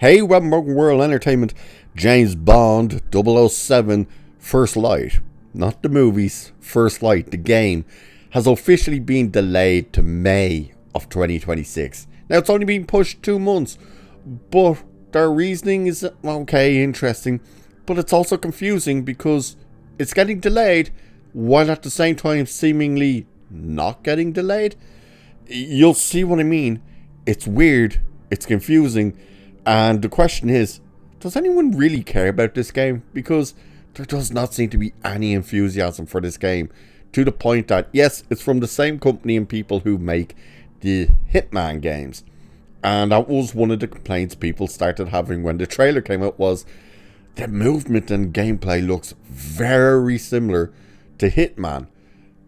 Hey, Webmorgan World Entertainment, James Bond 007 First Light, not the movies, First Light, the game, has officially been delayed to May of 2026. Now, it's only been pushed 2 months, but their reasoning is okay, interesting, but it's also confusing because it's getting delayed while at the same time seemingly not getting delayed. You'll see what I mean. It's weird, it's confusing. And the question is, does anyone really care about this game? Because there does not seem to be any enthusiasm for this game. To the point that, yes, it's from the same company and people who make the Hitman games. And that was one of the complaints people started having when the trailer came out, was the movement and gameplay looks very similar to Hitman.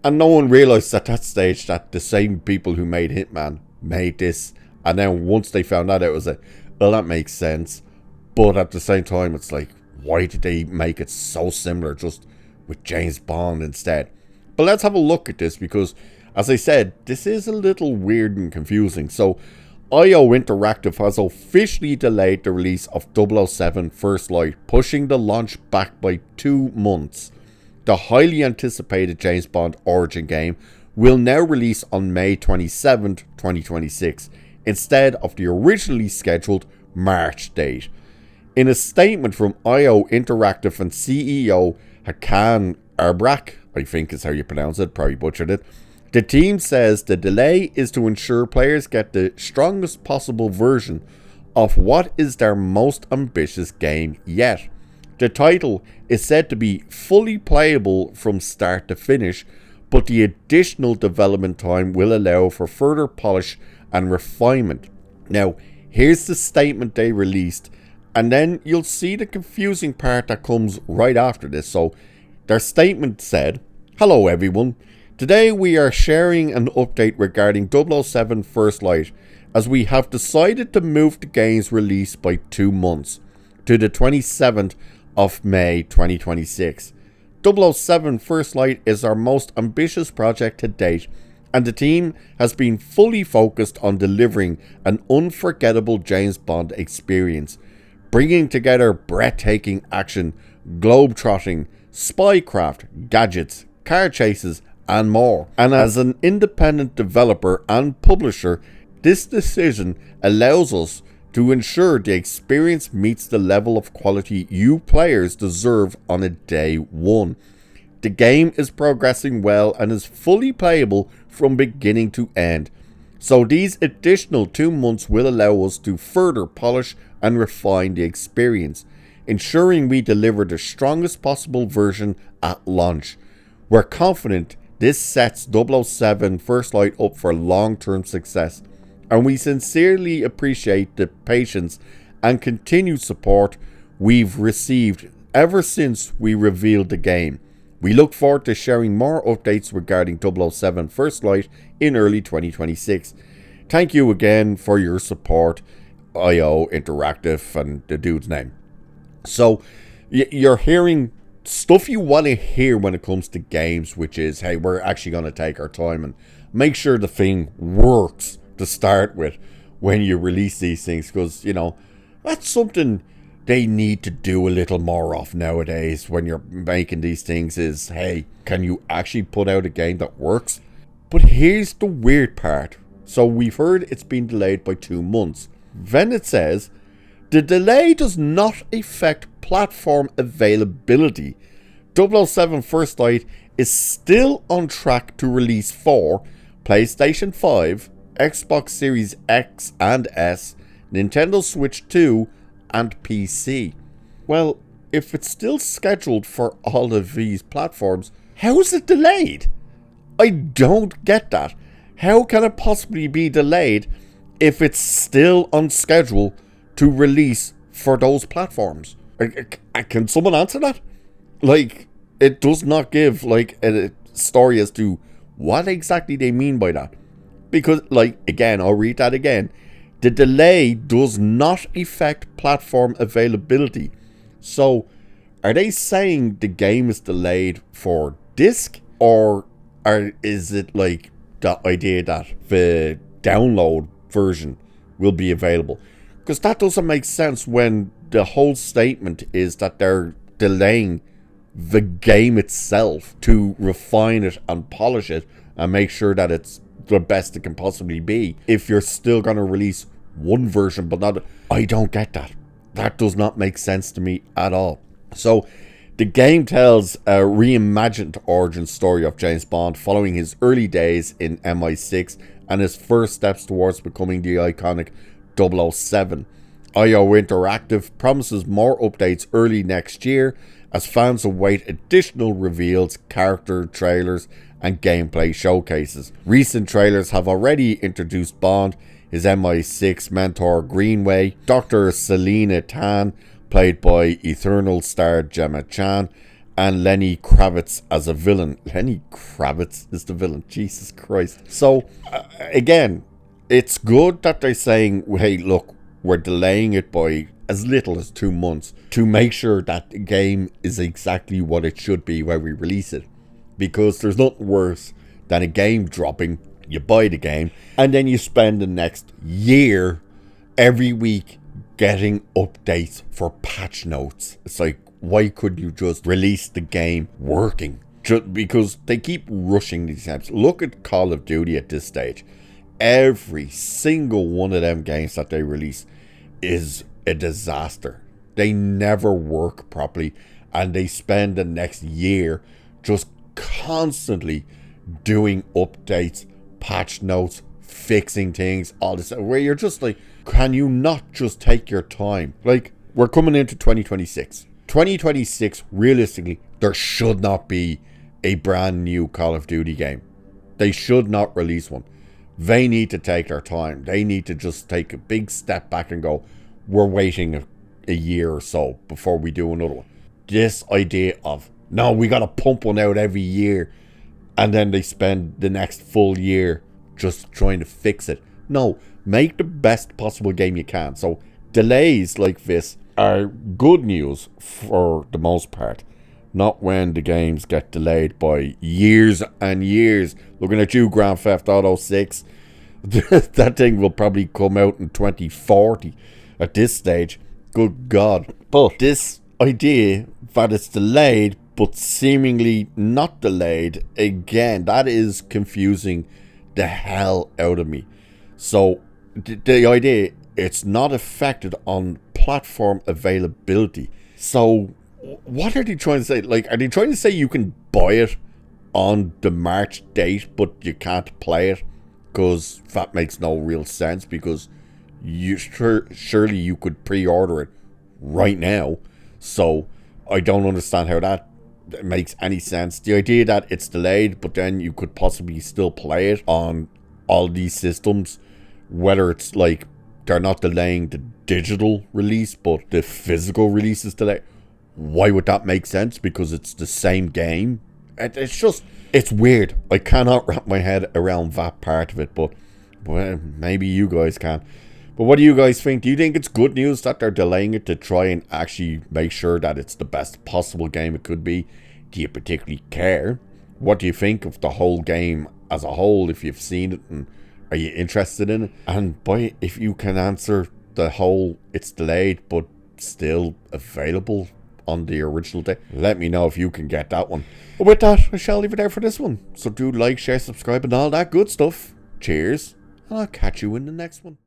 And no one realised at that stage that the same people who made Hitman made this. And then once they found that out, it was like, well, that makes sense, but at the same time, it's like, why did they make it so similar just with James Bond instead? But let's have a look at this because, as I said, this is a little weird and confusing. So, IO Interactive has officially delayed the release of 007 First Light, pushing the launch back by 2 months. The highly anticipated James Bond Origin game will now release on May 27th, 2026. Instead of the originally scheduled March date. In a statement from IO Interactive and CEO Hakan Erbrak, I think is how you pronounce it, probably butchered it, the team says the delay is to ensure players get the strongest possible version of what is their most ambitious game yet. The title is said to be fully playable from start to finish, but the additional development time will allow for further polish and refinement. Now, here's the statement they released, and then you'll see the confusing part that comes right after this. So, their statement said, "Hello everyone, today we are sharing an update regarding 007 First Light, as we have decided to move the game's release by 2 months, to the 27th of May 2026. 007 First Light is our most ambitious project to date, and the team has been fully focused on delivering an unforgettable James Bond experience, bringing together breathtaking action, globe-trotting, spycraft, gadgets, car chases, and more. And as an independent developer and publisher, this decision allows us to ensure the experience meets the level of quality you players deserve on a day one. The game is progressing well and is fully playable from beginning to end. So these additional 2 months will allow us to further polish and refine the experience, ensuring we deliver the strongest possible version at launch. We're confident this sets 007 First Light up for long-term success, and we sincerely appreciate the patience and continued support we've received ever since we revealed the game. We look forward to sharing more updates regarding 007 First Light in early 2026. Thank you again for your support, IO Interactive, and the dude's name." So, you're hearing stuff you want to hear when it comes to games, which is, hey, we're actually going to take our time and make sure the thing works to start with when you release these things, because, you know, that's something they need to do a little more of nowadays when you're making these things is, hey, can you actually put out a game that works? But here's the weird part. So we've heard it's been delayed by 2 months. Then it says, the delay does not affect platform availability. 007 First Light is still on track to release for PlayStation 5, Xbox Series X and S, Nintendo Switch 2, and PC. Well, if it's still scheduled for all of these platforms, how is it delayed? I don't get that. How can it possibly be delayed if it's still on schedule to release for those platforms? Can someone answer that? Like, it does not give like a story as to what exactly they mean by that. Because, like, again, I'll read that again. The delay does not affect platform availability. So, are they saying the game is delayed for disc? Or is it like the idea that the download version will be available? Because that doesn't make sense when the whole statement is that they're delaying the game itself to refine it and polish it and make sure that it's the best it can possibly be. If you're still going to release one version but not... I don't get that. That does not make sense to me at all. So the game tells a reimagined origin story of James Bond following his early days in MI6 and his first steps towards becoming the iconic 007. IO Interactive promises more updates early next year as fans await additional reveals, character trailers and gameplay showcases. Recent trailers have already introduced Bond, his MI6 mentor Greenway, Dr. Selena Tan, played by Eternal star Gemma Chan, and Lenny Kravitz as a villain. Lenny Kravitz is the villain, Jesus Christ. So, again, it's good that they're saying, hey, look, we're delaying it by as little as 2 months to make sure that the game is exactly what it should be when we release it. Because there's nothing worse than a game dropping, you buy the game, and then you spend the next year every week getting updates for patch notes. It's like, why couldn't you just release the game working? Just because they keep rushing these games. Look at Call of Duty at this stage. Every single one of them games that they release is a disaster. They never work properly, and they spend the next year just constantly doing updates, patch notes, fixing things, all this, where you're just like, can you not just take your time? Like, we're coming into 2026. 2026, realistically, there should not be a brand new Call of Duty game. They should not release one. They need to take their time. They need to just take a big step back and go, we're waiting a year or so before we do another one. This idea of, no, we got to pump one out every year, and then they spend the next full year just trying to fix it. No, make the best possible game you can. So delays like this are good news for the most part. Not when the games get delayed by years and years. Looking at you, Grand Theft Auto 6. That thing will probably come out in 2040 at this stage. Good God. But this idea that it's delayed but seemingly not delayed, again, that is confusing the hell out of me. So the idea, it's not affected on platform availability. So what are they trying to say? Like, are they trying to say you can buy it on the March date but you can't play it? Because that makes no real sense, because you surely you could pre-order it right now. So I don't understand how that makes any sense. The idea that it's delayed but then you could possibly still play it on all these systems, whether it's like they're not delaying the digital release but the physical release is delayed. Why would that make sense? Because it's the same game. It's just, it's weird. I cannot wrap my head around that part of it, but well, maybe you guys can. But what do you guys think? Do you think it's good news that they're delaying it to try and actually make sure that it's the best possible game it could be? Do you particularly care? What do you think of the whole game as a whole, if you've seen it, and are you interested in it? And boy, if you can answer the whole it's delayed but still available on the original day, let me know if you can get that one. But with that, I shall leave it there for this one. So do like, share, subscribe and all that good stuff. Cheers, and I'll catch you in the next one.